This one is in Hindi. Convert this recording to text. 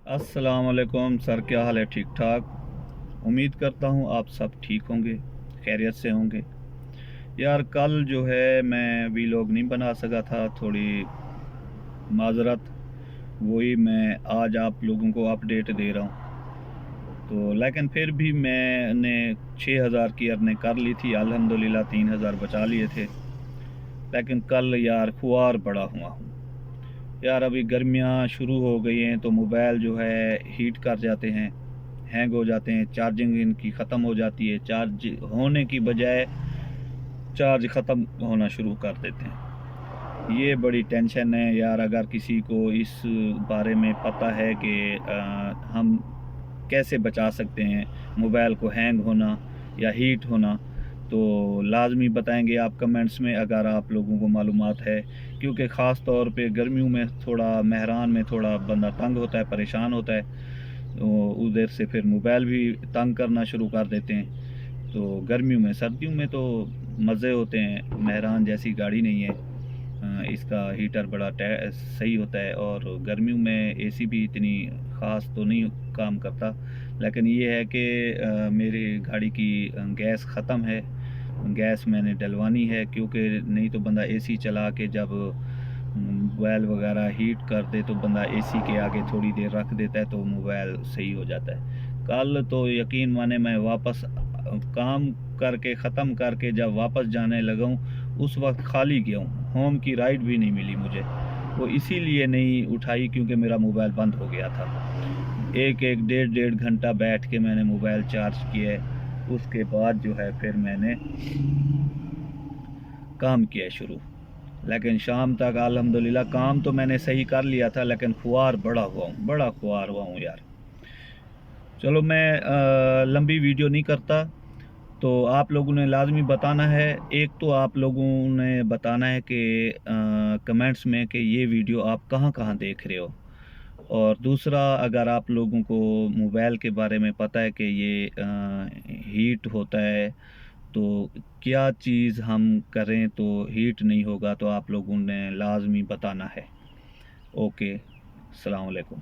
अस्सलाम वालेकुम सर, क्या हाल है? ठीक ठाक। उम्मीद करता हूँ आप सब ठीक होंगे, खैरियत से होंगे। यार कल जो है मैं वीलॉग नहीं बना सका था, थोड़ी माजरत। वही मैं आज आप लोगों को अपडेट दे रहा हूँ। तो लेकिन फिर भी मैंने 6,000 की अर्निंग कर ली थी, अल्हम्दुलिल्लाह 3,000 बचा लिए थे। लेकिन कल यार खुआर बड़ा हुआ हूँ। यार अभी गर्मियाँ शुरू हो गई हैं तो मोबाइल जो है हीट कर जाते हैं, हैंग हो जाते हैं, चार्जिंग इनकी ख़त्म हो जाती है, चार्ज होने की बजाय चार्ज ख़त्म होना शुरू कर देते हैं। ये बड़ी टेंशन है यार। अगर किसी को इस बारे में पता है कि हम कैसे बचा सकते हैं मोबाइल को हैंग होना या हीट होना, तो लाजमी बताएंगे आप कमेंट्स में अगर आप लोगों को मालूमात है। क्योंकि ख़ास तौर पे गर्मियों में थोड़ा महरान में थोड़ा बंदा तंग होता है, परेशान होता है, तो उधर से फिर मोबाइल भी तंग करना शुरू कर देते हैं। तो गर्मियों में, सर्दियों में तो मज़े होते हैं, महरान जैसी गाड़ी नहीं है। इसका हीटर बड़ा सही होता है, और गर्मियों में एसी भी इतनी ख़ास तो नहीं काम करता। लेकिन ये है कि मेरी गाड़ी की गैस ख़त्म है। गैस मैंने डलवानी है, क्योंकि नहीं तो बंदा एसी चला के जब मोबाइल वगैरह हीट कर दे तो बंदा एसी के आगे थोड़ी देर रख देता है तो मोबाइल सही हो जाता है। कल तो यकीन माने मैं वापस काम करके ख़त्म करके जब वापस जाने लगा हूँ, उस वक्त खाली गया हूँ, होम की राइड भी नहीं मिली मुझे। वो इसीलिए नहीं उठाई क्योंकि मेरा मोबाइल बंद हो गया था। एक एक डेढ़ डेढ़ घंटा बैठ के मैंने मोबाइल चार्ज किया है। उसके बाद जो है फिर मैंने काम किया शुरू। लेकिन शाम तक अल्हम्दुलिल्लाह काम तो मैंने सही कर लिया था, लेकिन खुआर बड़ा हुआ हूँ, बड़ा खुआर हुआ हूँ यार। चलो मैं लंबी वीडियो नहीं करता। तो आप लोगों ने लाजमी बताना है। एक तो आप लोगों ने बताना है कि कमेंट्स में कि ये वीडियो आप कहाँ कहाँ देख रहे हो। और दूसरा, अगर आप लोगों को मोबाइल के बारे में पता है कि ये हीट होता है, तो क्या चीज़ हम करें तो हीट नहीं होगा, तो आप लोगों ने लाजमी बताना है। ओके, अस्सलाम वालेकुम।